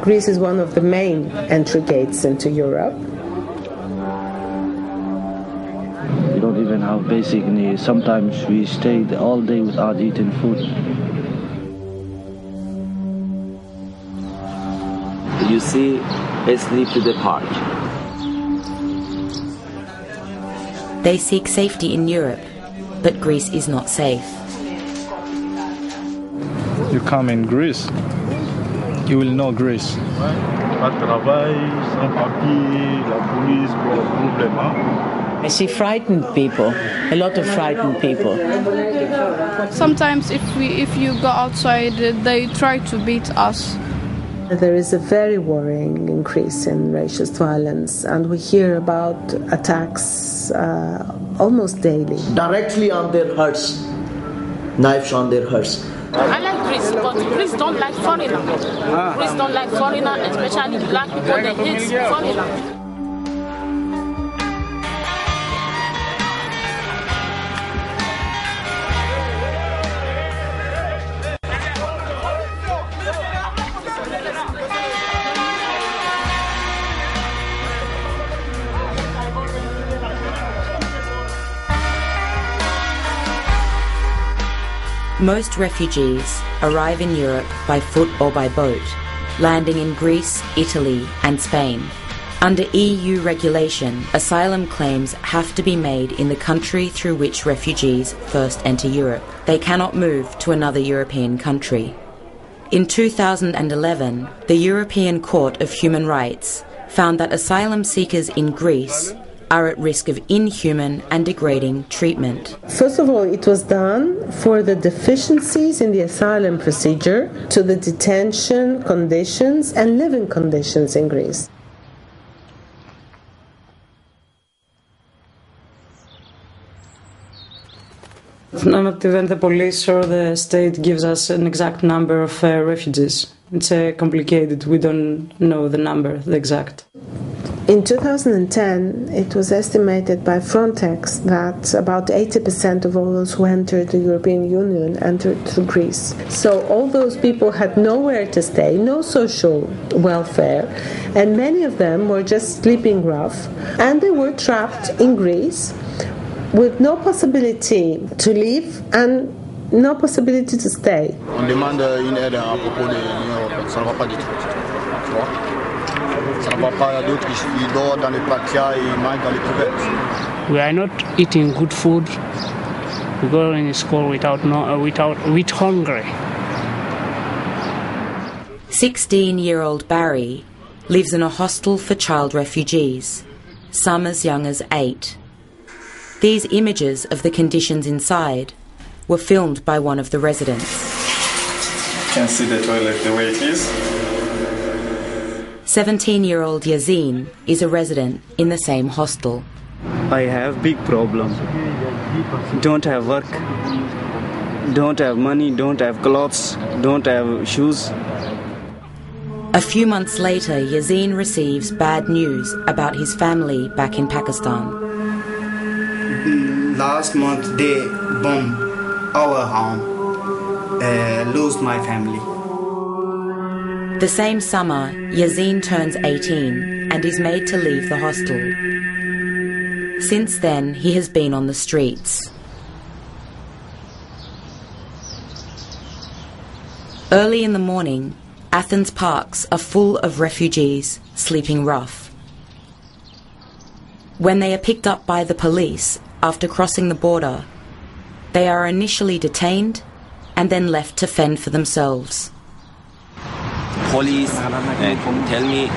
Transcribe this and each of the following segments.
Greece is one of the main entry gates into Europe. We don't even have basic needs. Sometimes we stay all day without eating food. You see, asleep to the park. They seek safety in Europe, but Greece is not safe. You come in Greece, you will know Greece. I see frightened people, a lot of frightened people. Sometimes if you go outside, they try to beat us. There is a very worrying increase in racist violence, and we hear about attacks almost daily. Directly on their hearts, knives on their hearts. I like Greece, but Greece don't like foreigners. Greece don't like foreigners, especially black people, they hate foreigners. Most refugees arrive in Europe by foot or by boat, landing in Greece, Italy and Spain. Under EU regulation, asylum claims have to be made in the country through which refugees first enter Europe. They cannot move to another European country. In 2011, the European Court of Human Rights found that asylum seekers in Greece are at risk of inhuman and degrading treatment. First of all, it was done for the deficiencies in the asylum procedure to the detention conditions and living conditions in Greece. Not even the police or the state gives us an exact number of refugees. It's complicated. We don't know the number, the exact. In 2010, it was estimated by Frontex that about 80% of all those who entered the European Union entered through Greece. So all those people had nowhere to stay, no social welfare, and many of them were just sleeping rough, and they were trapped in Greece with no possibility to leave and no possibility to stay. On demande une aide à propos de l'Union européenne, ça ne va pas du tout. Tu vois? Ça ne va pas, d'autres ils dorment dans les platias et ils mangent dans les couverts. We are not eating good food. We go in school with hungry. 16-year-old Barry lives in a hostel for child refugees, some as young as 8. These images of the conditions inside were filmed by one of the residents. You can see the toilet the way it is. 17-year-old Yazin is a resident in the same hostel. I have big problem. Don't have work, don't have money, don't have clothes, don't have shoes. A few months later, Yazin receives bad news about his family back in Pakistan. Last month they bombed our home, lost my family. The same summer, Yazin turns 18 and is made to leave the hostel. Since then, he has been on the streets. Early in the morning, Athens parks are full of refugees sleeping rough. When they are picked up by the police after crossing the border, they are initially detained and then left to fend for themselves. Police tell me,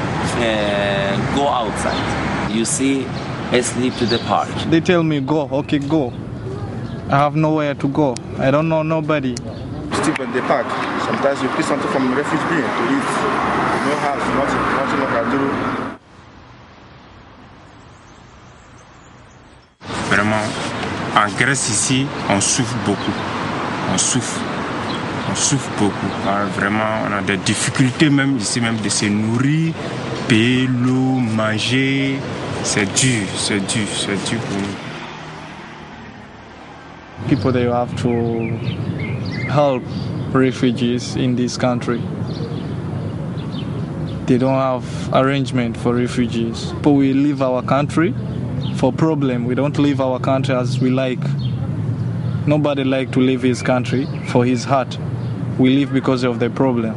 go outside. You see, asleep to the park. They tell me, go, okay, go. I have nowhere to go. I don't know nobody. Sleep at the park. Sometimes you pick something from refugee to eat. No house, nothing you can do. Vraiment, en Grèce ici, on souffre beaucoup. On souffre beaucoup. Alors vraiment, on a des difficultés même ici, même de se nourrir, payer l'eau, manger. C'est dur pour nous. People, they have to help refugees in this country. They don't have arrangement for refugees. But we leave our country for problem. We don't leave our country as we like. Nobody like to leave his country for his heart. We leave because of the problem.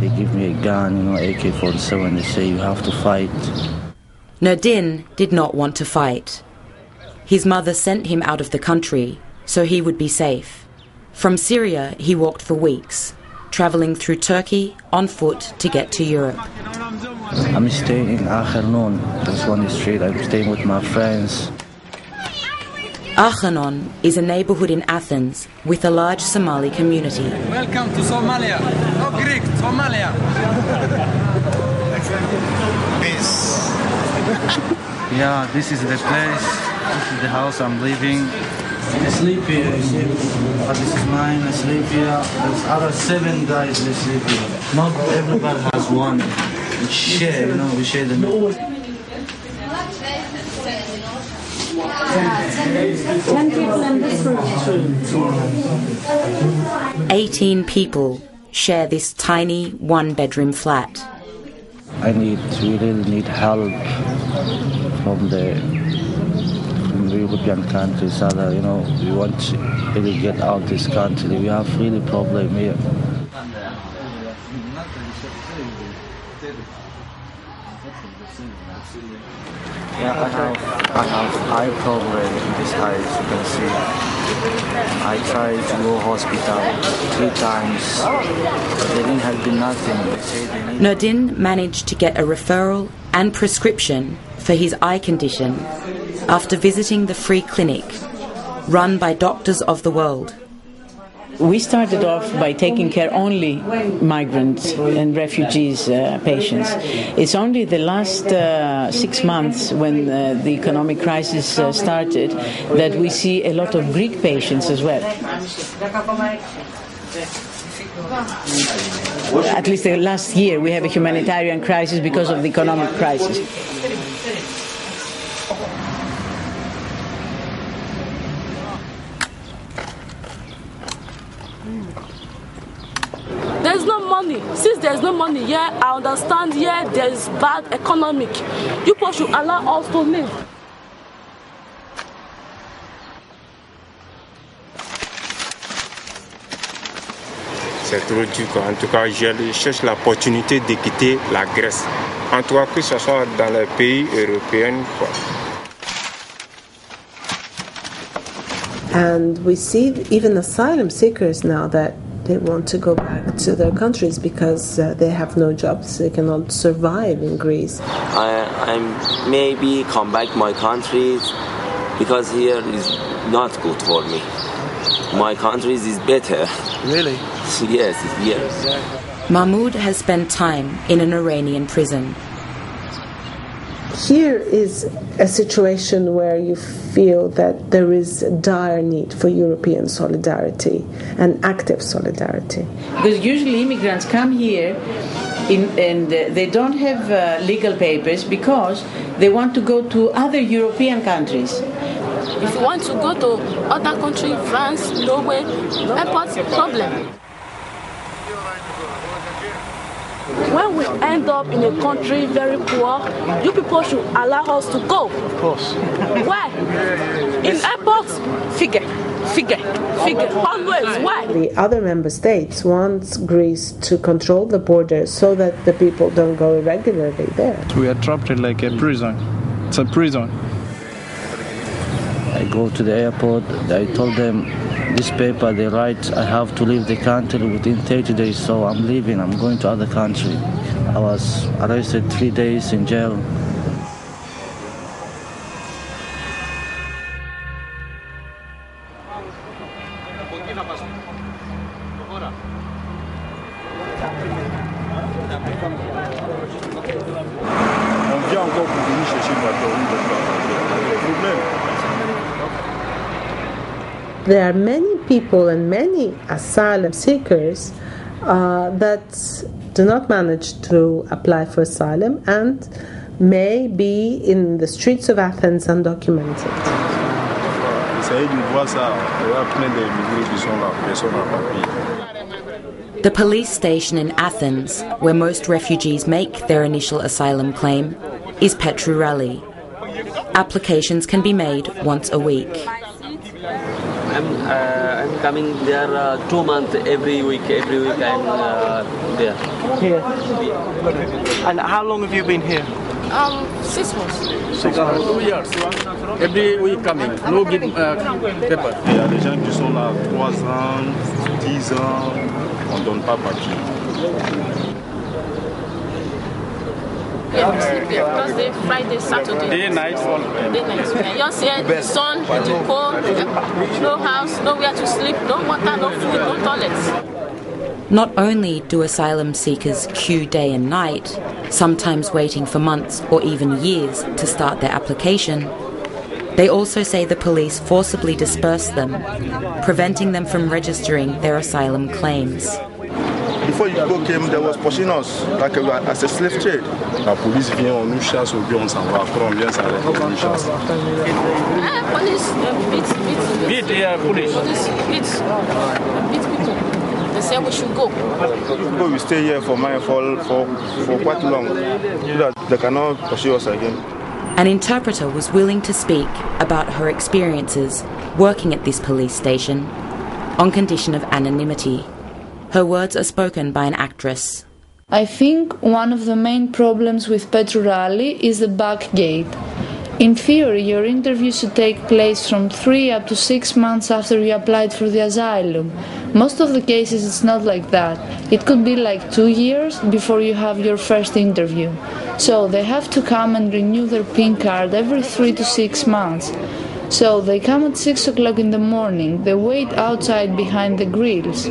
They give me a gun, AK-47. They say you have to fight. Nordin did not want to fight. His mother sent him out of the country so he would be safe. From Syria, he walked for weeks, travelling through Turkey on foot to get to Europe. I'm staying in Afternoon. That's one street. I'm staying with my friends. Afternoon is a neighbourhood in Athens with a large Somali community. Welcome to Somalia. No Greek, Somalia. Peace. Yeah, this is the place. This is the house I'm living. I sleep here, you see. This is mine, I sleep here. There's other 7 guys that sleep here. Not everybody has one. We share, we share the meal. 10 people in this room. 18 people share this tiny one-bedroom flat. We really need help from the European countries. We want to really get out of this country. We have really problem here. Yeah, I have eye problem in this eye, as you can see. I tried to go hospital 3 times, but they didn't help me nothing. Nordin managed to get a referral and prescription for his eye condition after visiting the free clinic run by Doctors of the World. We started off by taking care only migrants and refugees patients. It's only the last 6 months when the economic crisis started that we see a lot of Greek patients as well. At least the last year we have a humanitarian crisis because of the economic crisis. There's no money. Since there's no money here, I understand here there's bad economic. You people should allow us to live. C'est trop dur, quoi. En tout cas, je cherche l'opportunité de quitter la Grèce. En tout cas, que ce soit dans les pays européens, quoi. And we see even asylum seekers now that they want to go back to their countries because they have no jobs. They cannot survive in Greece. I maybe come back my country because here is not good for me. My country is better. Really? Yes, yes. Mahmoud has spent time in an Iranian prison. Here is a situation where you feel that there is a dire need for European solidarity and active solidarity. Because usually immigrants come here and they don't have legal papers because they want to go to other European countries. If you want to go to other countries, France, Norway, airport, problem. When we end up in a country very poor, you people should allow us to go. Of course. Why? In airports, figure. Always. Why? The other member states want Greece to control the border so that the people don't go irregularly there. We are trapped in like a prison. It's a prison. I go to the airport. I told them this paper they write I have to leave the country within 30 days, so I'm leaving. I'm going to other country. I was arrested 3 days in jail. There are many people and many asylum seekers that do not manage to apply for asylum and may be in the streets of Athens undocumented. The police station in Athens, where most refugees make their initial asylum claim, is Petrourali. Applications can be made once a week. I'm coming there 2 months every week. Every week I'm there. Here. And how long have you been here? 6 months. 6 months. 2 years. Every week coming. No give paper. Il y a des gens qui sont là 3 ans, 10 ans, on ne donne pas papier. Thursday, Friday, Saturday. Day, night, all. Day, night. Just here, the sun, the cold, no house, nowhere to sleep, no water, no food, no toilets. Not only do asylum seekers queue day and night, sometimes waiting for months or even years to start their application, they also say the police forcibly disperse them, preventing them from registering their asylum claims. Before you go came, there was pushing us like as a slave trade. La police vient, on nous chasse, ou bien on s'en va. Après on vient s'arrêter, on nous chasse. Police beat police. Beat people. They say we should go. People will stay here for quite long. They cannot pursue us again. An interpreter was willing to speak about her experiences working at this police station on condition of anonymity. Her words are spoken by an actress. I think one of the main problems with Petrourali is the back gate. In theory, your interview should take place from 3 up to 6 months after you applied for the asylum. Most of the cases it's not like that. It could be like 2 years before you have your first interview. So they have to come and renew their PIN card every 3 to 6 months. So they come at 6 o'clock in the morning, they wait outside behind the grills.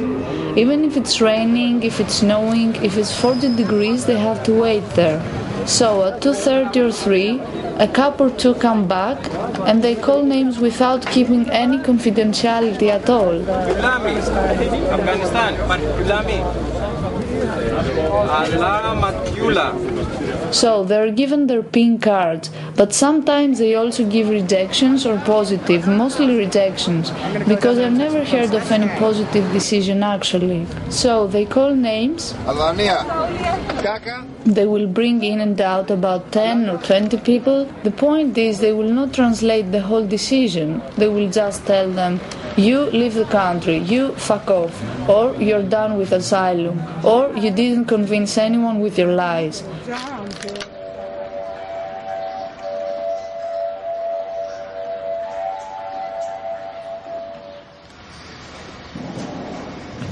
Even if it's raining, if it's snowing, if it's 40 degrees, they have to wait there. So at 2:30 or 3, a couple or two come back and they call names without keeping any confidentiality at all. So they're given their PIN cards, but sometimes they also give rejections or positive, mostly rejections, because I've never heard of any positive decision actually. So they call names, they will bring in and out about 10 or 20 people. The point is they will not translate the whole decision, they will just tell them, you leave the country, you fuck off, or you're done with asylum, or you didn't convince anyone with your lies.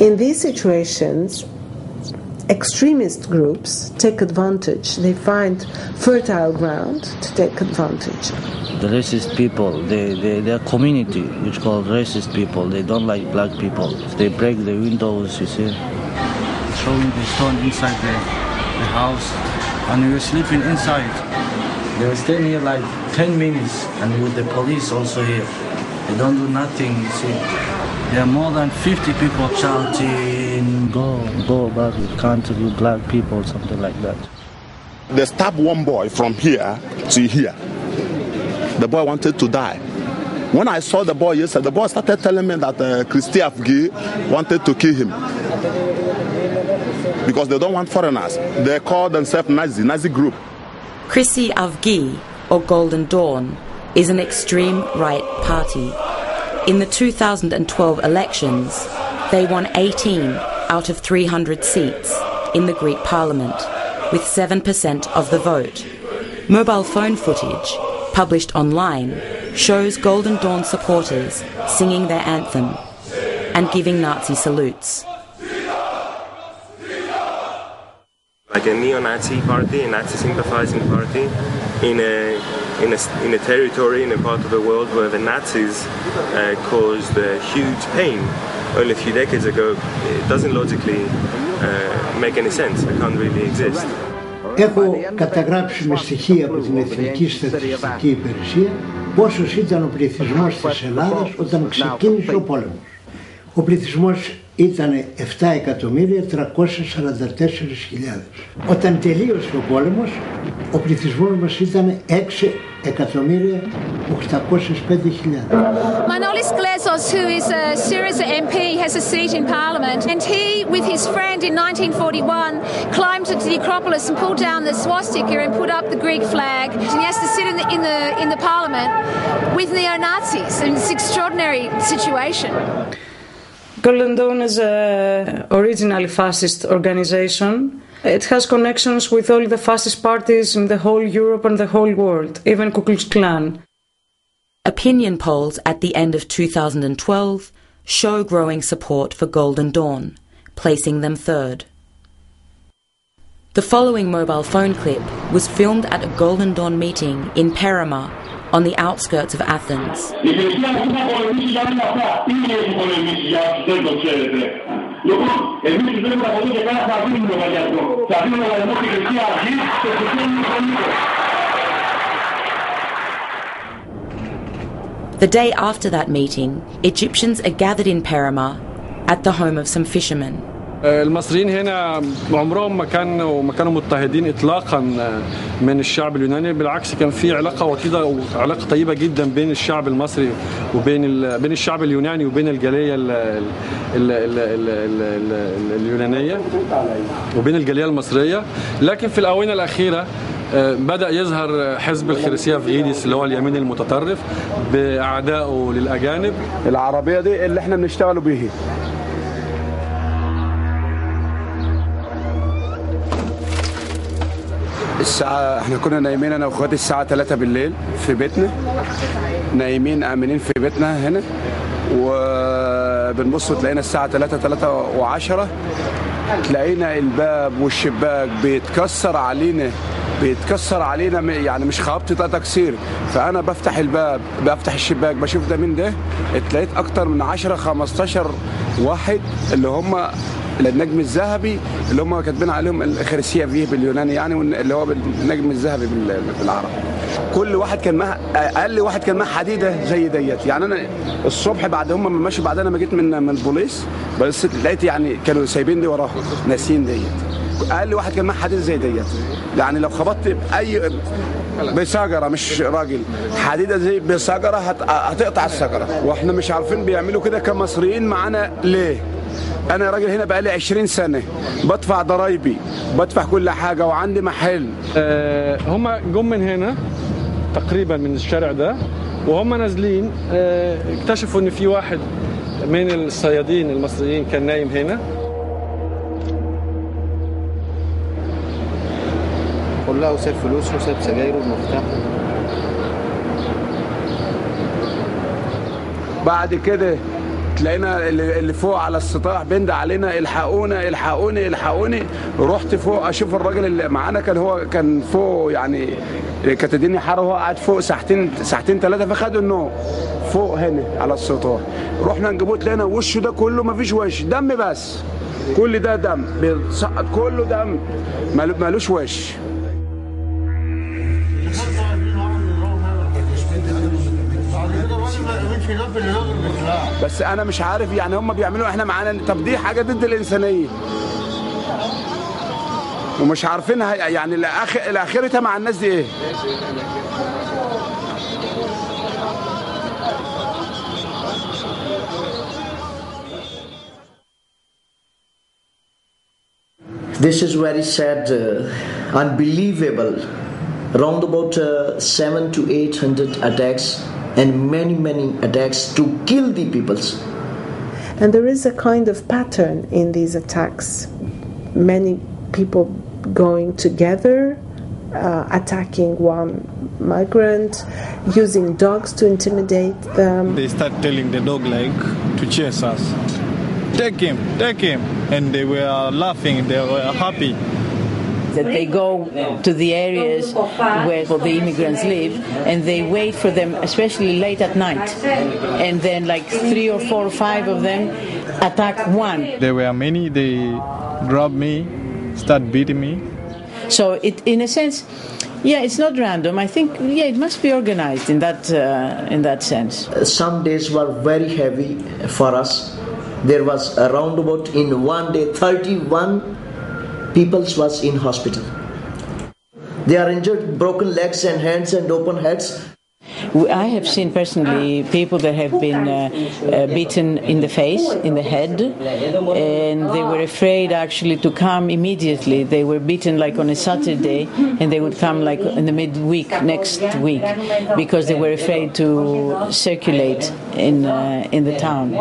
In these situations, extremist groups take advantage. They find fertile ground to take advantage. The racist people, their community, which called racist people, they don't like black people. They break the windows, you see, throwing the stone inside the house, and we were sleeping inside. They were staying here like 10 minutes, and with the police also here. They don't do nothing, you see. There are more than 50 people shouting, go back, you can't do black people, something like that. They stabbed one boy from here to here. The boy wanted to die. When I saw the boy yesterday, the boy started telling me that Christy Afghi wanted to kill him. Because they don't want foreigners. They call themselves Nazi group. Chrissy Avgi, or Golden Dawn, is an extreme right party. In the 2012 elections, they won 18 out of 300 seats in the Greek parliament, with 7% of the vote. Mobile phone footage, published online, shows Golden Dawn supporters singing their anthem and giving Nazi salutes. Like a neo-Nazi party, a Nazi-sympathizing party, in a territory, in a part of the world where the Nazis caused huge pain. Only a few decades ago, it doesn't logically make any sense. It can't really exist. Έχω καταγράψει με στοιχεία από την Εθνική Στατιστική Υπηρεσία πόσος ήταν ο πληθυσμός της Ελλάδας όταν ξεκίνησε ο πόλεμος. Ο πληθυσμός ήταν 7.344.000. Όταν τελείωσε ο πόλεμος, ο πληθυσμός μας ήταν 6.805.000. Manolis Glezos, who is a Syriza MP, has a seat in Parliament, and he, with his friend in 1941, climbed to the Acropolis and pulled down the swastika and put up the Greek flag. And he has to sit in the Parliament with neo-Nazis, and it's an extraordinary situation. Golden Dawn is an originally fascist organization. It has connections with all the fascist parties in the whole Europe and the whole world, even Ku Klux Klan. Opinion polls at the end of 2012 show growing support for Golden Dawn, placing them third. The following mobile phone clip was filmed at a Golden Dawn meeting in Perama, on the outskirts of Athens. The day after that meeting, Egyptians are gathered in Perama at the home of some fishermen. المصريين هنا عمرهم ما كانوا مضطهدين اطلاقا من الشعب اليوناني، بالعكس كان في علاقه وطيده وعلاقه طيبه جدا بين الشعب المصري وبين بين الشعب اليوناني وبين الجاليه اليونانيه وبين الجاليه المصريه. لكن في الاونه الاخيره بدأ يظهر حزب الخريسية فيغيديس اللي هو اليمين المتطرف بأعدائه للأجانب. العربية دي اللي احنا بنشتغلوا بيه. الساعة احنا كنا نايمين انا واخواتي الساعة 3 بالليل في بيتنا، نايمين آمنين في بيتنا هنا، وبنبص تلاقينا الساعة 3:10 تلاقينا الباب والشباك بيتكسر علينا يعني مش خبطة تكسير. فأنا بفتح الباب بفتح الشباك بشوف ده من ده، اتلاقيت أكتر من 10-15 واحد اللي هم النجم الذهبي اللي هم كاتبين عليهم الخريسية فيه باليوناني يعني، اللي هو النجم الذهبي بالعربي. كل واحد كان معاه اقل واحد كان معاه حديده زي ديت. يعني انا الصبح بعد هم ما ماشي بعد انا ما جيت من البوليس بس لقيت يعني كانوا سايبين لي وراهم ناسين ديت. اقل واحد كان معاه حديده زي ديت، يعني لو خبطت باي بشجره مش راجل حديده زي بشجره هتقطع الشجره. واحنا مش عارفين بيعملوا كده كمصريين معانا ليه. أنا راجل هنا بقالي 20 سنة بدفع ضرايبي بدفع كل حاجة وعندي محل. هم جم من هنا تقريبا من الشارع ده، وهم نازلين اكتشفوا إن في واحد من الصيادين المصريين كان نايم هنا. كلها وساب فلوسه وساب سجايره ومفتاحه. بعد كده تلاقينا اللي فوق على السطاح بيند علينا الحقونا الحقوني الحقوني. رحت فوق اشوف الراجل اللي معانا كان فوق، يعني كانت الدنيا حر وهو قاعد فوق ساعتين 3 فخدوا النوم فوق هنا على السطاح. رحنا نجيبوه تلاقينا وشه ده كله مفيش وش، دم بس، كل ده دم بيسقط كله دم مالوش وش. بس انا مش عارف يعني هم بيعملوا احنا معانا، طب دي حاجه ضد الانسانيه ومش عارفينها يعني الاخرتها مع الناس دي ايه. This is very sad, unbelievable. Around about 700 to 800 attacks and many attacks to kill the peoples. And there is a kind of pattern in these attacks. Many people going together, attacking one migrant, using dogs to intimidate them. They start telling the dog to chase us. Take him. And they were laughing, they were happy. That they go to the areas where the immigrants live and they wait for them, especially late at night. And then 3 or 4 or 5 of them attack one. There were many, they grabbed me, start beating me. So in a sense, it's not random. I think, it must be organized in that sense. Some days were very heavy for us. there was around about in one day 31 people was in hospital. They are injured, broken legs and hands and open heads. I have seen personally people that have been beaten in the face, in the head, and they were afraid actually to come immediately. They were beaten like on a Saturday, and they would come like in the midweek, next week, because they were afraid to circulate in the town.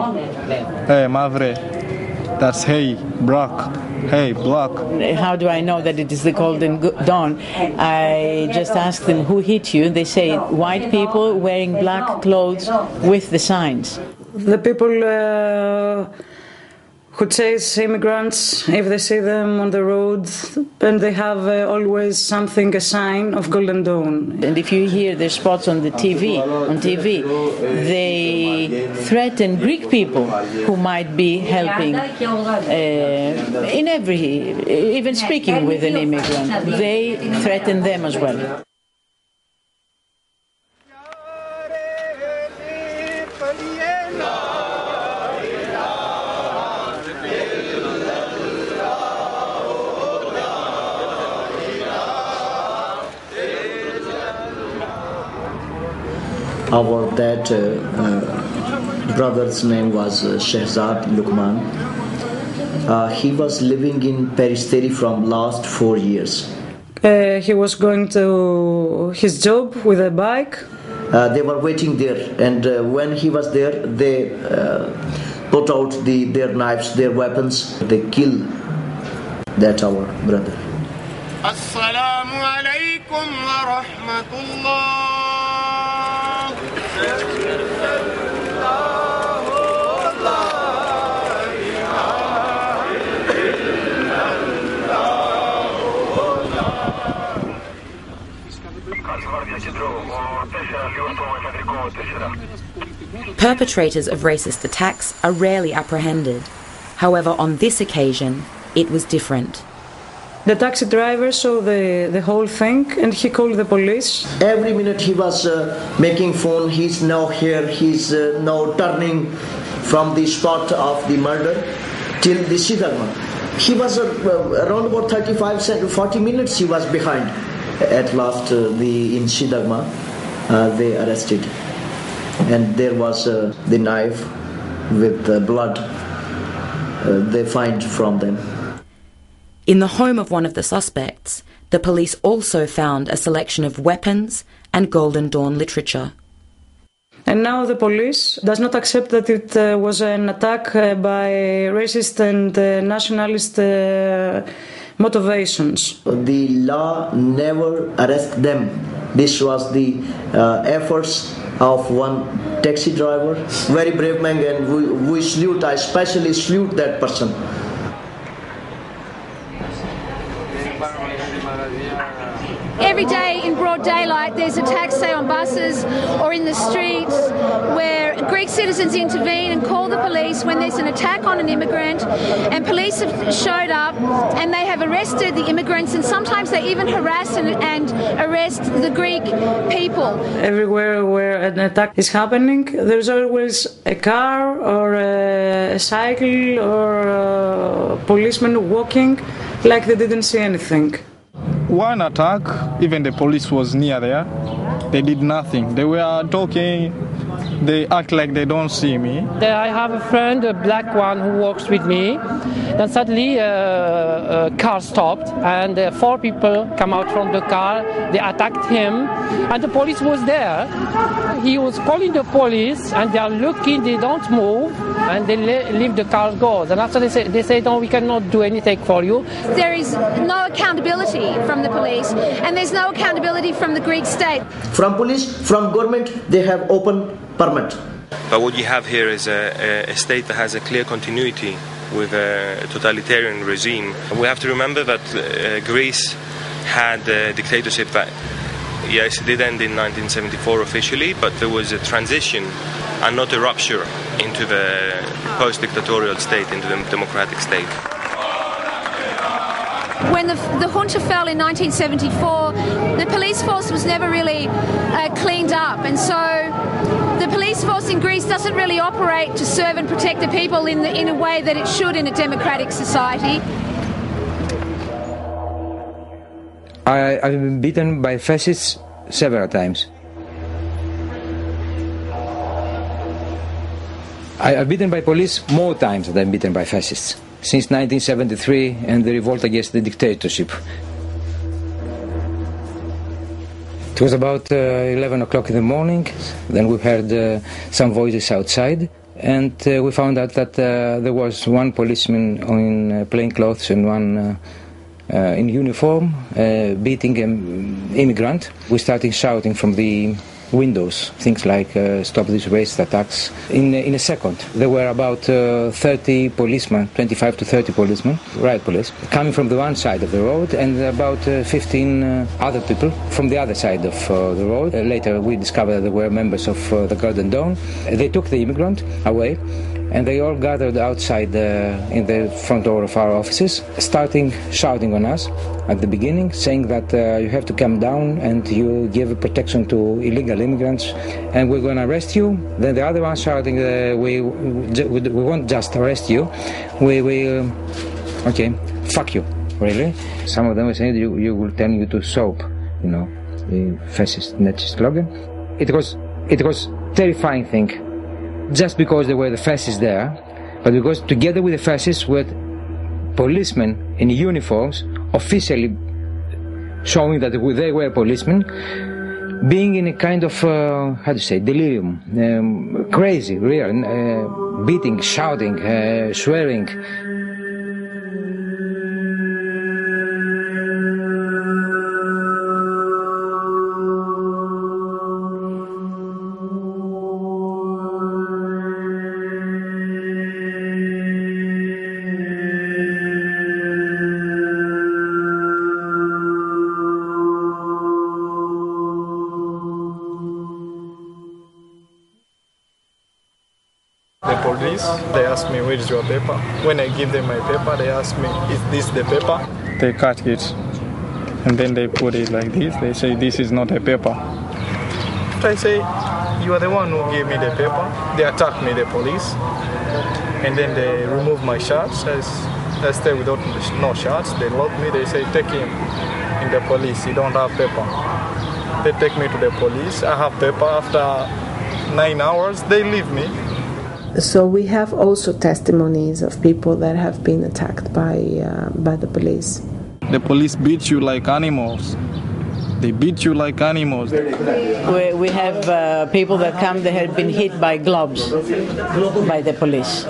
Hey, Mavre, that's hey, Brock. Hey, block. How do I know that it is the Golden Dawn? I just asked them who hit you. They say white people wearing black clothes with the signs. The people who chase immigrants, if they see them on the road, and they have always something, a sign of Golden Dawn. And if you hear their spots on the TV, they threaten Greek people who might be helping in even speaking with an immigrant. They threaten them as well. Our dad brother's name was Shehzad Lukman. He was living in Peristeri from last 4 years. He was going to his job with a bike. They were waiting there, and when he was there, they put out their knives, their weapons. They killed that our brother. Assalamu alaikum wa rahmatullah. Perpetrators of racist attacks are rarely apprehended. However, on this occasion, it was different. The taxi driver saw the whole thing and he called the police. Every minute he was making phone. He's now here. He's now turning from the spot of the murder till the Sidagma. He was around about 40 minutes he was behind. At last in Sidagma they arrested. And there was the knife with blood they find from them. In the home of one of the suspects, the police also found a selection of weapons and Golden Dawn literature. And now the police does not accept that it was an attack by racist and nationalist motivations. The law never arrested them. This was the efforts of one taxi driver, very brave man, and we salute, I especially salute that person. Every day in broad daylight there's attacks, say on buses or in the streets, where Greek citizens intervene and call the police when there's an attack on an immigrant, and police have showed up and they have arrested the immigrants, and sometimes they even harass and arrest the Greek people. Everywhere where an attack is happening, there's always a car or a cycle or a policeman walking like they didn't see anything. One attack, even the police was near there. They did nothing. They were talking. They act like they don't see me. I have a friend, a black one, who works with me. Then suddenly a car stopped and 4 people come out from the car. They attacked him and the police was there. He was calling the police and they are looking, they don't move, and they leave the car go. And after they say, no, we cannot do anything for you. There is no accountability from the police, and there's no accountability from the Greek state. From police, from government, they have open permit. But what you have here is a state that has a clear continuity with a totalitarian regime. We have to remember that Greece had a dictatorship that, yes, it did end in 1974 officially, but there was a transition and not a rupture into the post-dictatorial state, into the democratic state. When the junta fell in 1974, the police force was never really cleaned up, and so the police force in Greece doesn't really operate to serve and protect the people in a way that it should in a democratic society. I've been beaten by fascists several times. I've been beaten by police more times than I've been beaten by fascists, since 1973 and the revolt against the dictatorship. It was about 11 o'clock in the morning. Then we heard some voices outside, and we found out that there was one policeman in plain clothes and one in uniform beating an immigrant. We started shouting from the windows, things like stop these racist attacks. In a second, there were about 30 policemen, 25 to 30 policemen, riot police, coming from the one side of the road, and about 15 other people from the other side of the road. Later we discovered that they were members of the Golden Dawn. They took the immigrant away, and they all gathered outside in the front door of our offices, starting shouting on us at the beginning, saying that you have to come down and you give protection to illegal immigrants, and we're going to arrest you. Then the other one shouting, we won't just arrest you, we will, okay, fuck you, really. Some of them were saying you will turn you to soap, you know, the fascist Nazi slogan. It was terrifying thing. Just because there were the fascists there, but because together with the fascists were policemen in uniforms, officially showing that they were policemen, being in a kind of, delirium, crazy, real, beating, shouting, swearing. They ask me, where is your paper? When I give them my paper, they ask me, is this the paper? They cut it, and then they put it like this. They say, this is not a paper. I say, you are the one who gave me the paper. They attack me, the police, and then they remove my shirts. I stay without no shirts. They lock me. They say, take him in the police. You don't have paper. They take me to the police. I have paper. After 9 hours, they leave me. So we have also testimonies of people that have been attacked by the police. The police beat you like animals. They beat you like animals. We have people that come, they have been hit by gloves by the police.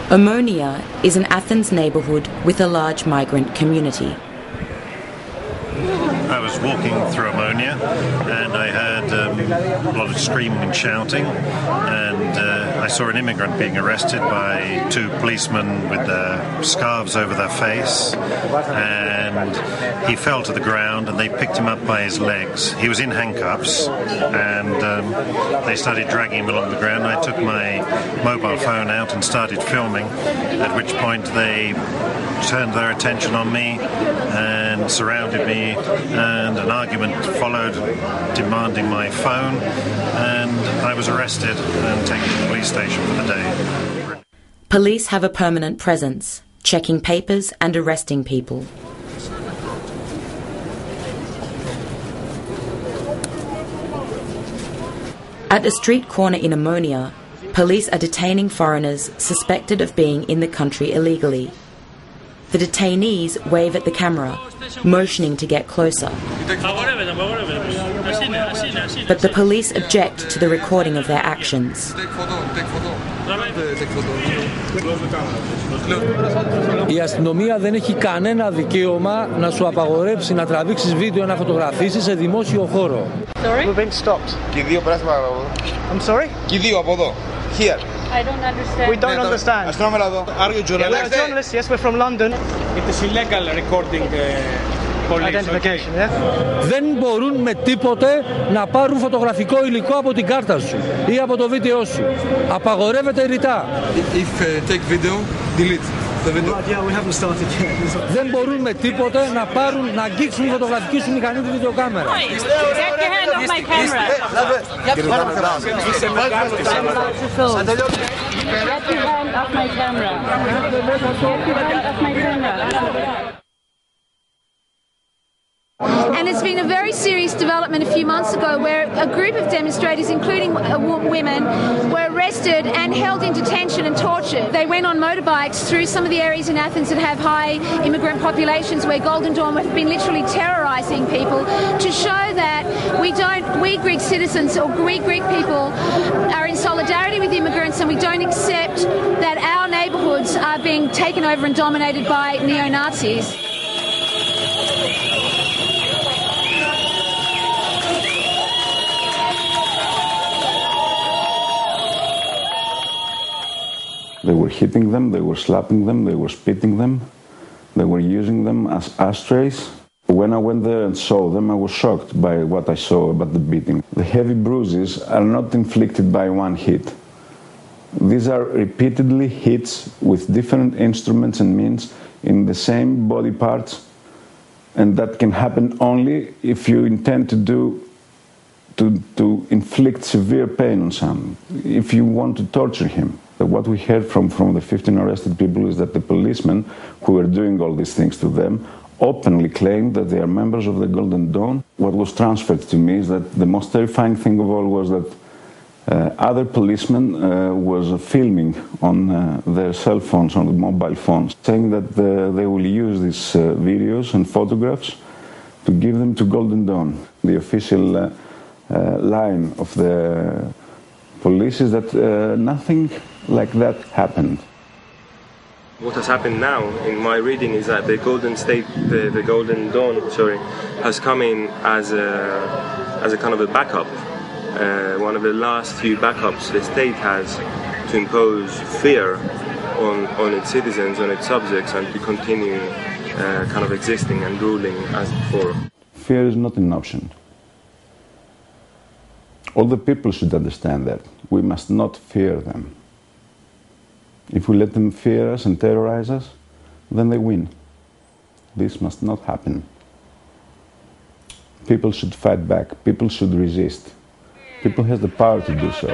Omonia is an Athens neighbourhood with a large migrant community. I was walking through Omonia and I heard a lot of screaming and shouting, and I saw an immigrant being arrested by two policemen with their scarves over their face, and he fell to the ground and they picked him up by his legs. He was in handcuffs, and they started dragging him along the ground. I took my mobile phone out and started filming, at which point they turned their attention on me and surrounded me, and an argument followed demanding my phone, and I was arrested and taken to the police station for the day. Police have a permanent presence, checking papers and arresting people. At a street corner in Omonia, police are detaining foreigners suspected of being in the country illegally. The detainees wave at the camera, motioning to get closer. But the police object to the recording of their actions. Η αστυνομία δεν έχει κανένα δικαίωμα να σου απαγορεύσει να τραβήξεις βίντεο, να φωτογραφίσεις σε δημόσιο χώρο. We've been stopped. Και οι δύο πράσινα από εδώ. I'm sorry? Και οι δύο από εδώ. Here. I don't understand. We don't understand. Αστυνόμερα εδώ. Are you journalists? We're journalists, yes, we're from London. It is illegal recording police. Identification, yeah? Δεν μπορούν με τίποτε να πάρουν φωτογραφικό υλικό από την κάρτα σου ή από το βίντεο σου. Απαγορεύεται ρητά. If take video, delete the video. Yeah, we haven't started yet. Δεν μπορούν με τίποτε να πάρουν, να αγγίξουν φωτογραφική σου μηχανή τη βιντεοκάμερα. Get your hand off my camera. Get your hand off my camera. Get your hand off my camera. And there's been a very serious development a few months ago where a group of demonstrators, including women, were arrested and held in detention and tortured. They went on motorbikes through some of the areas in Athens that have high immigrant populations where Golden Dawn have been literally terrorising people to show that we Greek citizens or we Greek people are in solidarity with immigrants and we don't accept that our neighbourhoods are being taken over and dominated by neo-Nazis. They were hitting them, they were slapping them, they were spitting them, they were using them as ashtrays. When I went there and saw them, I was shocked by what I saw about the beating. The heavy bruises are not inflicted by one hit. These are repeatedly hits with different instruments and means in the same body parts, and that can happen only if you intend to inflict severe pain on someone, if you want to torture him. What we heard from the 15 arrested people is that the policemen who were doing all these things to them openly claimed that they are members of the Golden Dawn. What was transferred to me is that the most terrifying thing of all was that other policemen was filming on their cell phones, on the mobile phones, saying that they will use these videos and photographs to give them to Golden Dawn. The official line of the police is that nothing like that happened. What has happened now, in my reading, is that the the Golden Dawn, has come in as a kind of a backup, one of the last few backups the state has to impose fear on its citizens, on its subjects, and to continue kind of existing and ruling as before. Fear is not an option. All the people should understand that. We must not fear them. If we let them fear us and terrorize us, then they win. This must not happen. People should fight back. People should resist. People have the power to do so.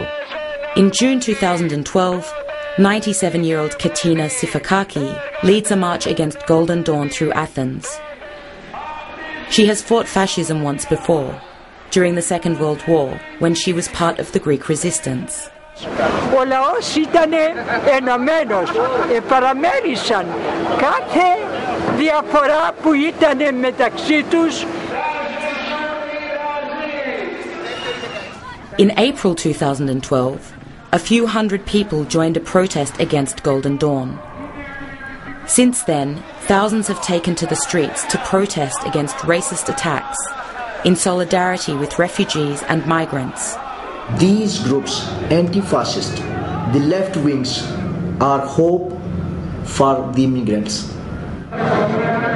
In June 2012, 97-year-old Katina Sifakaki leads a march against Golden Dawn through Athens. She has fought fascism once before, during the Second World War, when she was part of the Greek resistance. Ο λαός ήταν ενωμένος, παραμέρισαν κάθε διαφορά που ήταν μεταξύ τους. In April 2012, a few hundred people joined a protest against Golden Dawn. Since then, thousands have taken to the streets to protest against racist attacks, in solidarity with refugees and migrants. These groups, anti-fascist, the left wings, are hope for the immigrants.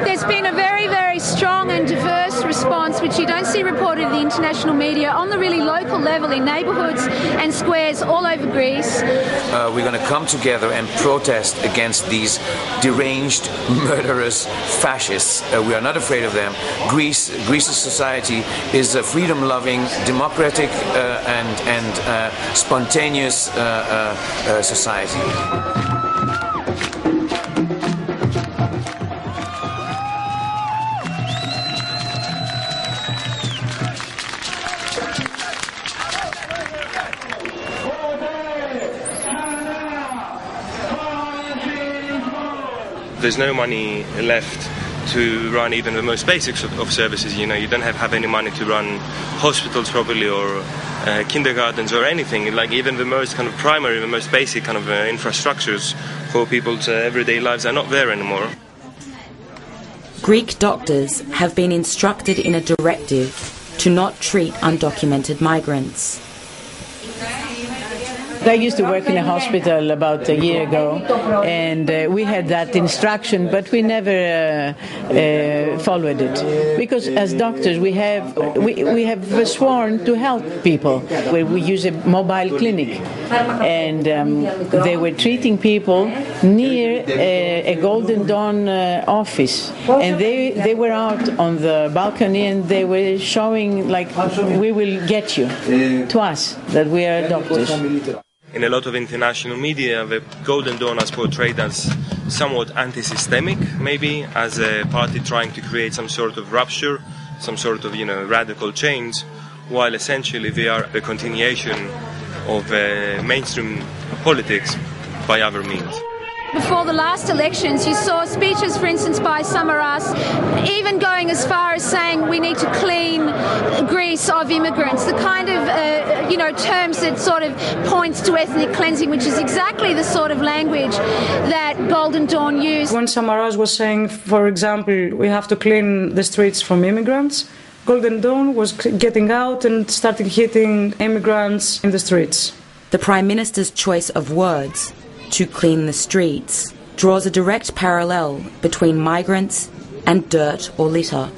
There's been a very, very strong and diverse response, which you don't see reported in the international media, on the really local level in neighbourhoods and squares all over Greece. We're going to come together and protest against these deranged, murderous fascists. We are not afraid of them. Greece's society is a freedom-loving, democratic and spontaneous society. There's no money left to run even the most basic of services. You know, you don't have any money to run hospitals properly or kindergartens or anything. Like even the most kind of primary, the most basic kind of infrastructures for people's everyday lives are not there anymore. Greek doctors have been instructed in a directive to not treat undocumented migrants. I used to work in a hospital about a year ago, and we had that instruction, but we never followed it. Because as doctors, we have sworn to help people. We use a mobile clinic, and they were treating people near a Golden Dawn office, and they were out on the balcony, and they were showing, like, we will get you, to us, that we are doctors. In a lot of international media, the Golden Dawn is portrayed as somewhat anti-systemic, maybe, as a party trying to create some sort of rupture, some sort of, radical change, while essentially they are the continuation of mainstream politics by other means. Before the last elections, you saw speeches, for instance, by Samaras, even going as far as saying we need to clean Greece of immigrants, the kind of, terms that sort of points to ethnic cleansing, which is exactly the sort of language that Golden Dawn used. When Samaras was saying, for example, we have to clean the streets from immigrants, Golden Dawn was getting out and starting hitting immigrants in the streets. The Prime Minister's choice of words, to clean the streets, draws a direct parallel between migrants and dirt or litter.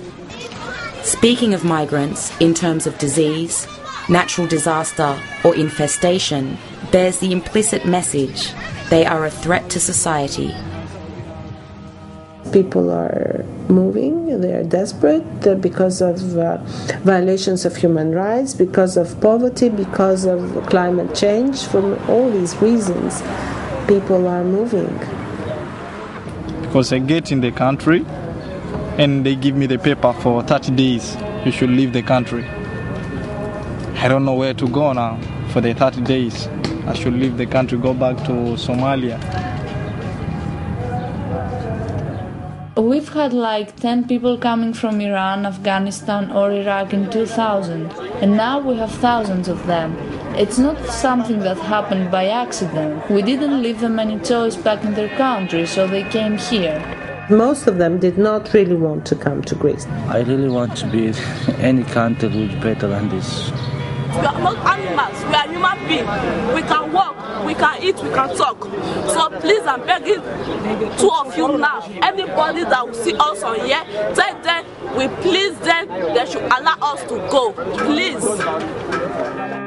Speaking of migrants in terms of disease, natural disaster or infestation bears the implicit message they are a threat to society. People are moving, they are desperate because of violations of human rights, because of poverty, because of climate change. For all these reasons, people are moving. Because I get in the country and they give me the paper for 30 days. You should leave the country. I don't know where to go now for the 30 days. I should leave the country, go back to Somalia. We've had like 10 people coming from Iran, Afghanistan or Iraq in 2000, and now we have thousands of them. It's not something that happened by accident. We didn't leave them any choice back in their country, so they came here. Most of them did not really want to come to Greece. I really want to be in any country which is better than this. We are not animals, we are human beings. We can walk, we can eat, we can talk. So please, I'm begging two of you now, anybody that will see us on here, tell them we please them, they should allow us to go, please.